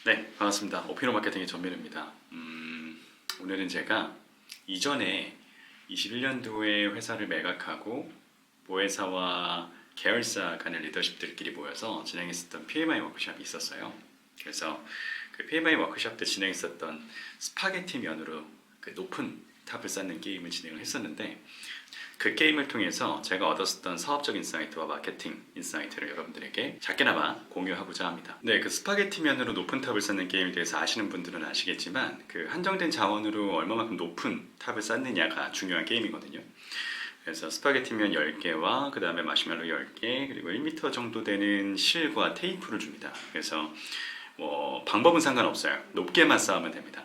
네, 반갑습니다. 오피노 마케팅의 전민우입니다. 오늘은 제가 이전에 21년도에 회사를 매각하고 모회사와 계열사 간의 리더십들끼리 모여서 진행했었던 PMI 워크숍이 있었어요. 그래서 그 PMI 워크숍 때 진행했었던 스파게티 면으로 그 높은 탑을 쌓는 게임을 진행을 했었는데, 그 게임을 통해서 제가 얻었었던 사업적 인사이트와 마케팅 인사이트를 여러분들에게 작게나마 공유하고자 합니다. 네, 그 스파게티면으로 높은 탑을 쌓는 게임에 대해서 아시는 분들은 아시겠지만, 그 한정된 자원으로 얼마만큼 높은 탑을 쌓느냐가 중요한 게임이거든요. 그래서 스파게티면 10개와 그 다음에 마시멜로 10개, 그리고 1m 정도 되는 실과 테이프를 줍니다. 그래서 방법은 상관없어요. 높게만 쌓으면 됩니다.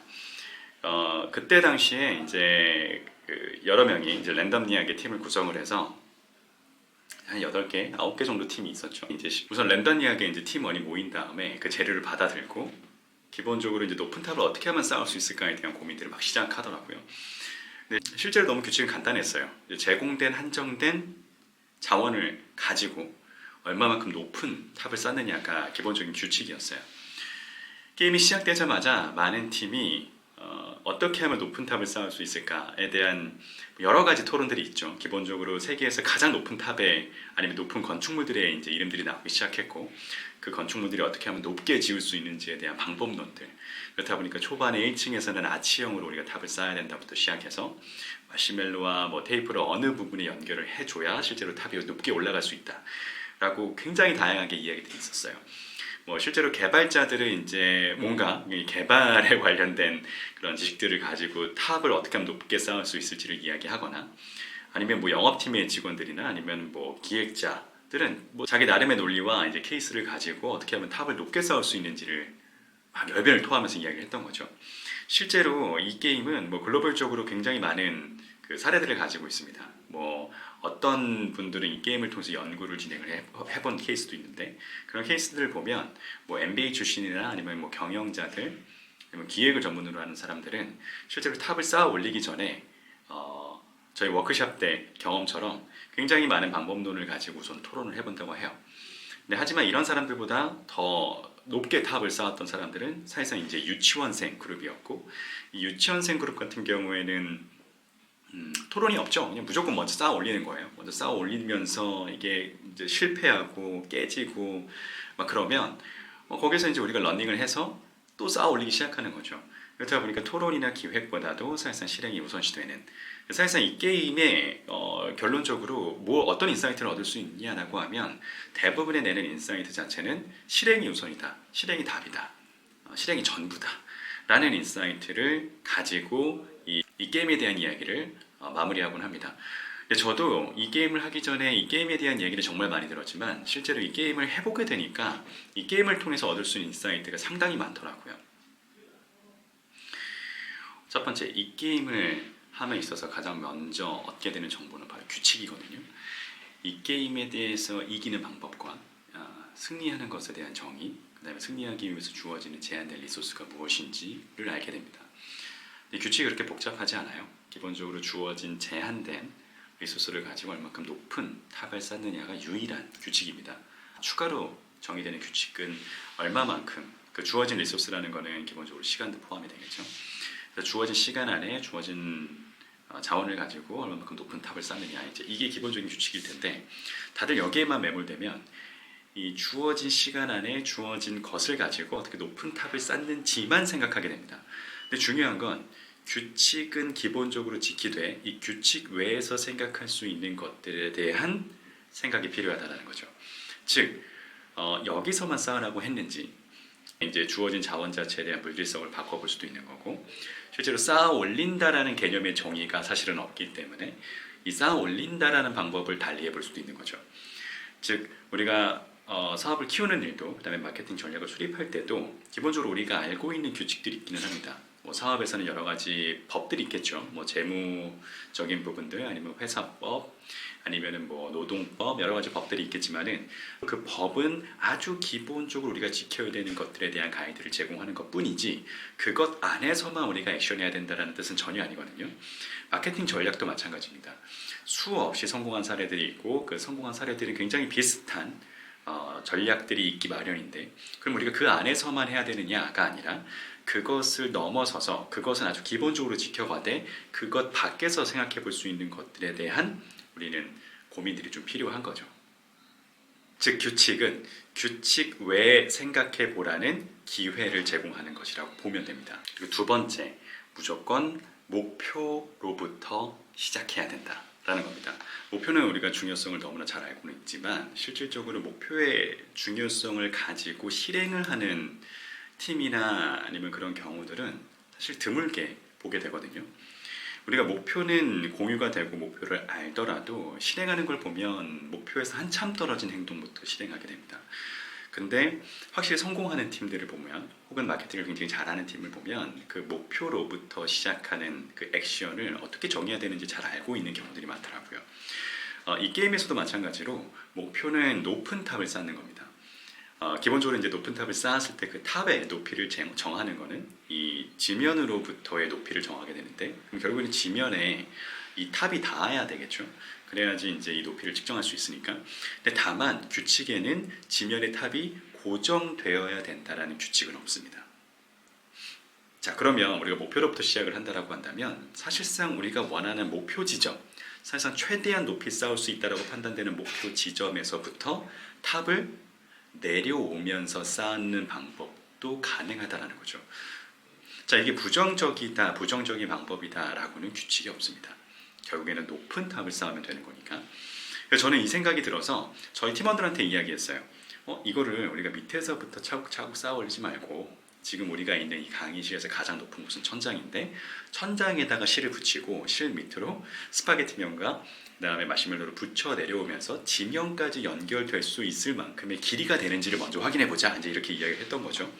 그때 당시에 이제 여러 명이 이제 랜덤리하게 팀을 구성을 해서 한 8개, 9개 정도 팀이 있었죠. 이제 우선 랜덤리하게 이제 팀원이 모인 다음에 그 재료를 받아들고 기본적으로 이제 높은 탑을 어떻게 하면 쌓을 수 있을까에 대한 고민들을 막 시작하더라고요. 근데 실제로 너무 규칙은 간단했어요. 제공된 한정된 자원을 가지고 얼마만큼 높은 탑을 쌓느냐가 기본적인 규칙이었어요. 게임이 시작되자마자 많은 팀이 어떻게 하면 높은 탑을 쌓을 수 있을까에 대한 여러 가지 토론들이 있죠. 기본적으로 세계에서 가장 높은 탑에 아니면 높은 건축물들의 이제 이름들이 나오기 시작했고, 그 건축물들이 어떻게 하면 높게 지을 수 있는지에 대한 방법론들. 그렇다 보니까 초반에 1층에서는 아치형으로 우리가 탑을 쌓아야 된다부터 시작해서 마시멜로와 테이프를 어느 부분에 연결을 해줘야 실제로 탑이 높게 올라갈 수 있다라고 굉장히 다양하게 이야기들이 있었어요. 실제로 개발자들은 이제 뭔가 이 개발에 관련된 그런 지식들을 가지고 탑을 어떻게 하면 높게 쌓을 수 있을지를 이야기하거나, 아니면 영업팀의 직원들이나 아니면 기획자들은 자기 나름의 논리와 이제 케이스를 가지고 어떻게 하면 탑을 높게 쌓을 수 있는지를 막 열변을 토하면서 이야기를 했던 거죠. 실제로 이 게임은 글로벌적으로 굉장히 많은 그 사례들을 가지고 있습니다. 어떤 분들은 이 게임을 통해서 연구를 진행을 해본 케이스도 있는데, 그런 케이스들을 보면 MBA 출신이나 아니면 경영자들, 아니면 기획을 전문으로 하는 사람들은 실제로 탑을 쌓아 올리기 전에 저희 워크숍 때 경험처럼 굉장히 많은 방법론을 가지고 우선 토론을 해본다고 해요. 근데 하지만 이런 사람들보다 더 높게 탑을 쌓았던 사람들은 사실상 이제 유치원생 그룹이었고, 이 유치원생 그룹 같은 경우에는 토론이 없죠. 그냥 무조건 먼저 쌓아 올리는 거예요. 먼저 쌓아 올리면서 이게 이제 실패하고 깨지고 막 그러면 거기서 이제 우리가 러닝을 해서 또 쌓아 올리기 시작하는 거죠. 그렇다 보니까 토론이나 기획보다도 사실상 실행이 우선시되는, 사실상 이 게임의 결론적으로 어떤 인사이트를 얻을 수 있냐라고 하면 대부분의 내는 인사이트 자체는 실행이 우선이다, 실행이 답이다, 실행이 전부다 라는 인사이트를 가지고 이 게임에 대한 이야기를 마무리하곤 합니다. 저도 이 게임을 하기 전에 이 게임에 대한 얘기를 정말 많이 들었지만, 실제로 이 게임을 해보게 되니까 이 게임을 통해서 얻을 수 있는 인사이트가 상당히 많더라고요. 첫 번째, 이 게임을 함에 있어서 가장 먼저 얻게 되는 정보는 바로 규칙이거든요. 이 게임에 대해서 이기는 방법과 승리하는 것에 대한 정의, 그 다음에 승리하기 위해서 주어지는 제한된 리소스가 무엇인지를 알게 됩니다. 규칙이 그렇게 복잡하지 않아요. 기본적으로 주어진 제한된 리소스를 가지고 얼마큼 높은 탑을 쌓느냐가 유일한 규칙입니다. 추가로 정의되는 규칙은 얼마만큼, 그 주어진 리소스라는 거는 기본적으로 시간도 포함이 되겠죠. 그래서 주어진 시간 안에 주어진 자원을 가지고 얼마만큼 높은 탑을 쌓느냐, 이게 기본적인 규칙일 텐데, 다들 여기에만 매몰되면 이 주어진 시간 안에 주어진 것을 가지고 어떻게 높은 탑을 쌓는지만 생각하게 됩니다. 근데 중요한 건 규칙은 기본적으로 지키되 이 규칙 외에서 생각할 수 있는 것들에 대한 생각이 필요하다는 거죠. 즉 여기서만 쌓으라고 했는지, 이제 주어진 자원 자체에 대한 물질성을 바꿔볼 수도 있는 거고, 실제로 쌓아 올린다라는 개념의 정의가 사실은 없기 때문에 이 쌓아 올린다라는 방법을 달리해 볼 수도 있는 거죠. 즉 우리가 사업을 키우는 일도, 그 다음에 마케팅 전략을 수립할 때도 기본적으로 우리가 알고 있는 규칙들이 있기는 합니다. 사업에서는 여러 가지 법들이 있겠죠. 재무적인 부분들, 아니면 회사법, 아니면은 노동법, 여러 가지 법들이 있겠지만은 그 법은 아주 기본적으로 우리가 지켜야 되는 것들에 대한 가이드를 제공하는 것뿐이지, 그것 안에서만 우리가 액션해야 된다는 뜻은 전혀 아니거든요. 마케팅 전략도 마찬가지입니다. 수없이 성공한 사례들이 있고, 그 성공한 사례들은 굉장히 비슷한 전략들이 있기 마련인데 그럼 우리가 그 안에서만 해야 되느냐가 아니라 그것을 넘어서서 그것은 아주 기본적으로 지켜가되 그것 밖에서 생각해 볼 수 있는 것들에 대한 우리는 고민들이 좀 필요한 거죠. 즉 규칙은 규칙 외에 생각해 보라는 기회를 제공하는 것이라고 보면 됩니다. 그리고 두 번째, 무조건 목표로부터 시작해야 된다라는 겁니다. 목표는 우리가 중요성을 너무나 잘 알고는 있지만 실질적으로 목표의 중요성을 가지고 실행을 하는 팀이나 아니면 그런 경우들은 사실 드물게 보게 되거든요. 우리가 목표는 공유가 되고 목표를 알더라도 실행하는 걸 보면 목표에서 한참 떨어진 행동부터 실행하게 됩니다. 근데 확실히 성공하는 팀들을 보면 혹은 마케팅을 굉장히 잘하는 팀을 보면 그 목표로부터 시작하는 그 액션을 어떻게 정해야 되는지 잘 알고 있는 경우들이 많더라고요. 이 게임에서도 마찬가지로 목표는 높은 탑을 쌓는 겁니다. 기본적으로 이제 높은 탑을 쌓았을 때 그 탑의 높이를 정하는 거는 이 지면으로부터의 높이를 정하게 되는데 그럼 결국에는 지면에 이 탑이 닿아야 되겠죠. 그래야지 이제 이 높이를 측정할 수 있으니까. 근데 다만 규칙에는 지면의 탑이 고정되어야 된다라는 규칙은 없습니다. 자, 그러면 우리가 목표로부터 시작을 한다라고 한다면 사실상 우리가 원하는 목표 지점, 사실상 최대한 높이 쌓을 수 있다라고 판단되는 목표 지점에서부터 탑을 내려오면서 쌓는 방법도 가능하다라는 거죠. 자, 이게 부정적이다, 부정적인 방법이다라고는 규칙이 없습니다. 결국에는 높은 탑을 쌓으면 되는 거니까. 그래서 저는 이 생각이 들어서 저희 팀원들한테 이야기했어요. 이거를 우리가 밑에서부터 차곡차곡 쌓아 올리지 말고 지금 우리가 있는 이 강의실에서 가장 높은 곳은 천장인데 천장에다가 실을 붙이고 실 밑으로 스파게티면과 그다음에 마시멜로를 붙여 내려오면서 지면까지 연결될 수 있을 만큼의 길이가 되는지를 먼저 확인해 보자. 이제 이렇게 이야기를 했던 거죠.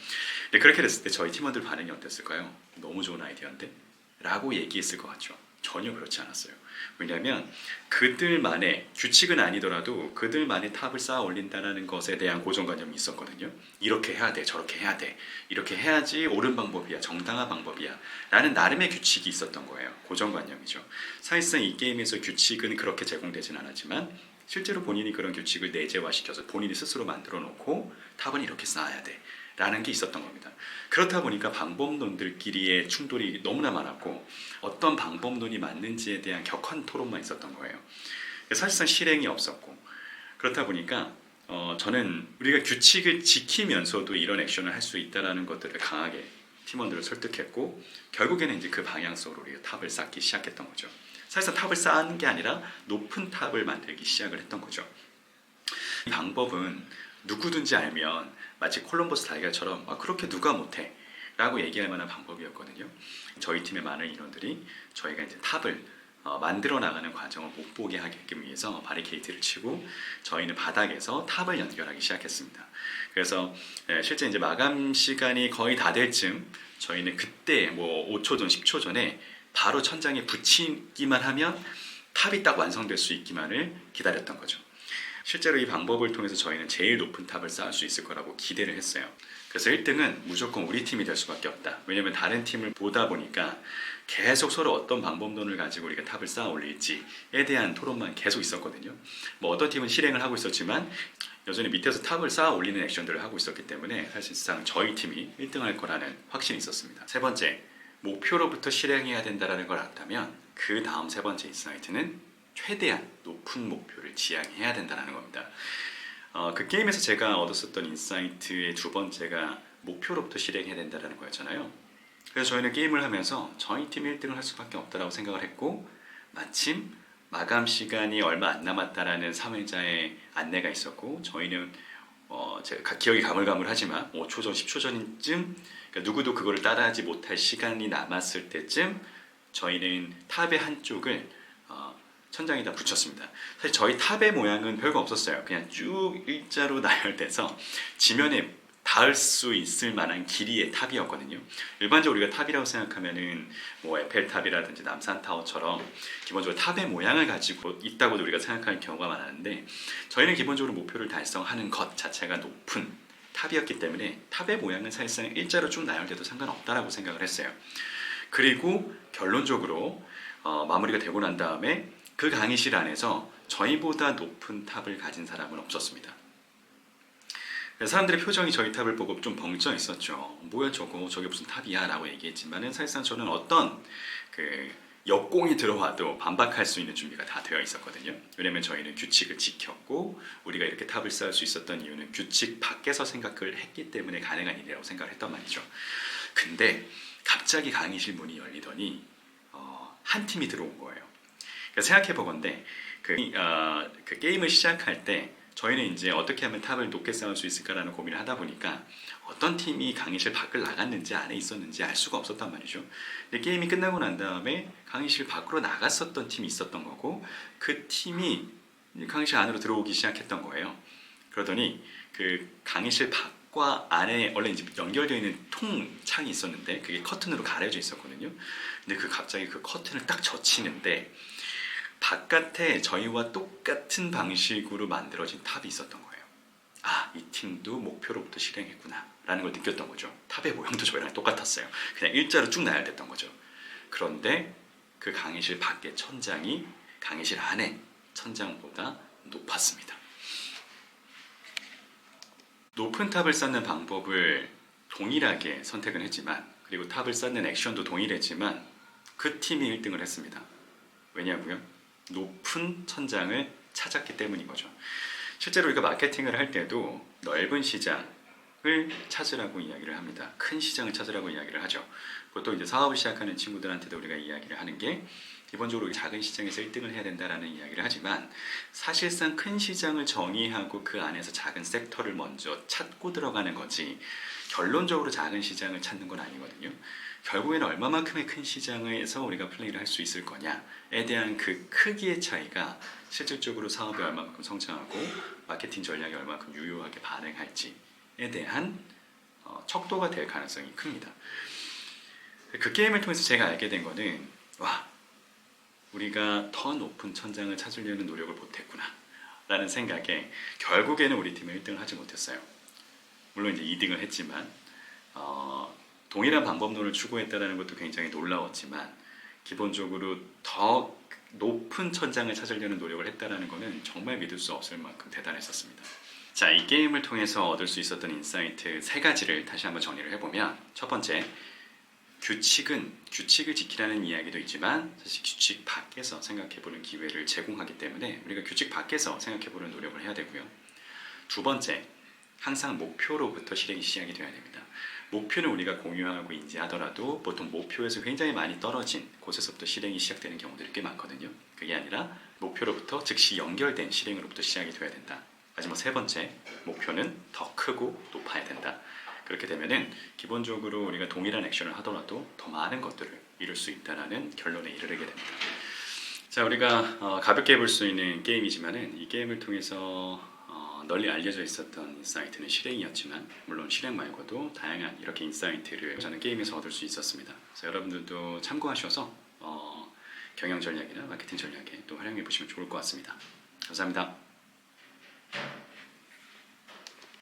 근데 그렇게 됐을 때 저희 팀원들 반응이 어땠을까요? 너무 좋은 아이디어인데? 라고 얘기했을 것 같죠. 전혀 그렇지 않았어요. 왜냐하면 그들만의 규칙은 아니더라도 그들만의 탑을 쌓아 올린다는 것에 대한 고정관념이 있었거든요. 이렇게 해야 돼, 저렇게 해야 돼, 이렇게 해야지 옳은 방법이야, 정당한 방법이야 라는 나름의 규칙이 있었던 거예요. 고정관념이죠. 사실상 이 게임에서 규칙은 그렇게 제공되진 않았지만 실제로 본인이 그런 규칙을 내재화시켜서 본인이 스스로 만들어 놓고 탑은 이렇게 쌓아야 돼 라는 게 있었던 겁니다. 그렇다 보니까 방법론들끼리의 충돌이 너무나 많았고 어떤 방법론이 맞는지에 대한 격한 토론만 있었던 거예요. 사실상 실행이 없었고 그렇다 보니까 저는 우리가 규칙을 지키면서도 이런 액션을 할 수 있다는 것들을 강하게 팀원들을 설득했고 결국에는 이제 그 방향성으로 우리가 탑을 쌓기 시작했던 거죠. 사실상 탑을 쌓는 게 아니라 높은 탑을 만들기 시작을 했던 거죠. 이 방법은 누구든지 알면 마치 콜럼버스 달걀처럼 그렇게 누가 못해 라고 얘기할 만한 방법이었거든요. 저희 팀의 많은 인원들이 저희가 이제 탑을 만들어 나가는 과정을 못 보게 하게끔 위해서 바리케이트를 치고 저희는 바닥에서 탑을 연결하기 시작했습니다. 그래서 실제 이제 마감 시간이 거의 다 될 즈음 저희는 그때 5초 전, 10초 전에 바로 천장에 붙이기만 하면 탑이 딱 완성될 수 있기만을 기다렸던 거죠. 실제로 이 방법을 통해서 저희는 제일 높은 탑을 쌓을 수 있을 거라고 기대를 했어요. 그래서 1등은 무조건 우리 팀이 될 수밖에 없다. 왜냐하면 다른 팀을 보다 보니까 계속 서로 어떤 방법론을 가지고 우리가 탑을 쌓아 올릴지에 대한 토론만 계속 있었거든요. 어떤 팀은 실행을 하고 있었지만 여전히 밑에서 탑을 쌓아 올리는 액션들을 하고 있었기 때문에 사실상 저희 팀이 1등할 거라는 확신이 있었습니다. 세 번째, 목표로부터 실행해야 된다는 걸 안다면 그 다음 세 번째 인사이트는 최대한 높은 목표를 지향해야 된다는 겁니다. 그 게임에서 제가 얻었었던 인사이트의 두 번째가 목표로부터 실행해야 된다는 거였잖아요. 그래서 저희는 게임을 하면서 저희 팀이 1등을 할 수밖에 없다고 생각을 했고 마침 마감 시간이 얼마 안 남았다라는 사회자의 안내가 있었고 저희는 제가 기억이 가물가물하지만 5초 전, 10초 전쯤 그러니까 누구도 그거를 따라하지 못할 시간이 남았을 때쯤 저희는 탑의 한쪽을 천장에다 붙였습니다. 사실 저희 탑의 모양은 별거 없었어요. 그냥 쭉 일자로 나열돼서 지면에 닿을 수 있을 만한 길이의 탑이었거든요. 일반적으로 우리가 탑이라고 생각하면은 에펠탑이라든지 남산타워처럼 기본적으로 탑의 모양을 가지고 있다고도 우리가 생각하는 경우가 많았는데 저희는 기본적으로 목표를 달성하는 것 자체가 높은 탑이었기 때문에 탑의 모양은 사실상 일자로 쭉 나열돼도 상관없다라고 생각을 했어요. 그리고 결론적으로 마무리가 되고 난 다음에 그 강의실 안에서 저희보다 높은 탑을 가진 사람은 없었습니다. 사람들의 표정이 저희 탑을 보고 좀 벙쪄 있었죠. 뭐야 저거, 저게 무슨 탑이야 라고 얘기했지만은 사실상 저는 어떤 그 역공이 들어와도 반박할 수 있는 준비가 다 되어 있었거든요. 왜냐면 저희는 규칙을 지켰고 우리가 이렇게 탑을 쌓을 수 있었던 이유는 규칙 밖에서 생각을 했기 때문에 가능한 일이라고 생각을 했단 말이죠. 근데 갑자기 강의실 문이 열리더니 한 팀이 들어온 거예요. 그러니까 생각해 보건데 그 게임을 시작할 때 저희는 이제 어떻게 하면 탑을 높게 쌓을 수 있을까라는 고민을 하다 보니까 어떤 팀이 강의실 밖을 나갔는지 안에 있었는지 알 수가 없었단 말이죠. 근데 게임이 끝나고 난 다음에 강의실 밖으로 나갔었던 팀이 있었던 거고 그 팀이 강의실 안으로 들어오기 시작했던 거예요. 그러더니 그 강의실 밖과 안에 원래 이제 연결되어 있는 통창이 있었는데 그게 커튼으로 가려져 있었거든요. 근데 갑자기 그 커튼을 딱 젖히는데 바깥에 저희와 똑같은 방식으로 만들어진 탑이 있었던 거예요. 아, 이 팀도 목표로부터 실행했구나 라는 걸 느꼈던 거죠. 탑의 모형도 저희랑 똑같았어요. 그냥 일자로 쭉 나열됐던 거죠. 그런데 그 강의실 밖의 천장이 강의실 안에 천장보다 높았습니다. 높은 탑을 쌓는 방법을 동일하게 선택은 했지만, 그리고 탑을 쌓는 액션도 동일했지만 그 팀이 1등을 했습니다. 왜냐고요? 높은 천장을 찾았기 때문인 거죠. 실제로 우리가 마케팅을 할 때도 넓은 시장을 찾으라고 이야기를 합니다. 큰 시장을 찾으라고 이야기를 하죠. 보통 이제 사업을 시작하는 친구들한테도 우리가 이야기를 하는 게 기본적으로 작은 시장에서 1등을 해야 된다라는 이야기를 하지만 사실상 큰 시장을 정의하고 그 안에서 작은 섹터를 먼저 찾고 들어가는 거지 결론적으로 작은 시장을 찾는 건 아니거든요. 결국에는 얼마만큼의 큰 시장에서 우리가 플레이를 할 수 있을 거냐에 대한 그 크기의 차이가 실질적으로 사업이 얼마만큼 성장하고 마케팅 전략이 얼마만큼 유효하게 반응할지에 대한 척도가 될 가능성이 큽니다. 그 게임을 통해서 제가 알게 된 거는 우리가 더 높은 천장을 찾으려는 노력을 못했구나 라는 생각에 결국에는 우리 팀은 1등을 하지 못했어요. 물론 이제 2등을 했지만 동일한 방법론을 추구했다는 것도 굉장히 놀라웠지만 기본적으로 더 높은 천장을 찾으려는 노력을 했다는 것은 정말 믿을 수 없을 만큼 대단했었습니다. 자, 이 게임을 통해서 얻을 수 있었던 인사이트 3가지를 다시 한번 정리를 해보면, 첫 번째, 규칙을 지키라는 이야기도 있지만 사실 규칙 밖에서 생각해보는 기회를 제공하기 때문에 우리가 규칙 밖에서 생각해보는 노력을 해야 되고요. 두 번째, 항상 목표로부터 실행이 시작이 되어야 됩니다. 목표는 우리가 공유하고 인지하더라도 보통 목표에서 굉장히 많이 떨어진 곳에서부터 실행이 시작되는 경우들이 꽤 많거든요. 그게 아니라 목표로부터 즉시 연결된 실행으로부터 시작이 되어야 된다. 마지막 세 번째, 목표는 더 크고 높아야 된다. 그렇게 되면은 기본적으로 우리가 동일한 액션을 하더라도 더 많은 것들을 이룰 수 있다는 결론에 이르게 됩니다. 자, 우리가 가볍게 해볼 수 있는 게임이지만은 이 게임을 통해서 널리 알려져 있었던 인사이트는 실행이었지만 물론 실행 말고도 다양한 이렇게 인사이트를 저는 게임에서 얻을 수 있었습니다. 그래서 여러분들도 참고하셔서 경영 전략이나 마케팅 전략에 또 활용해 보시면 좋을 것 같습니다. 감사합니다.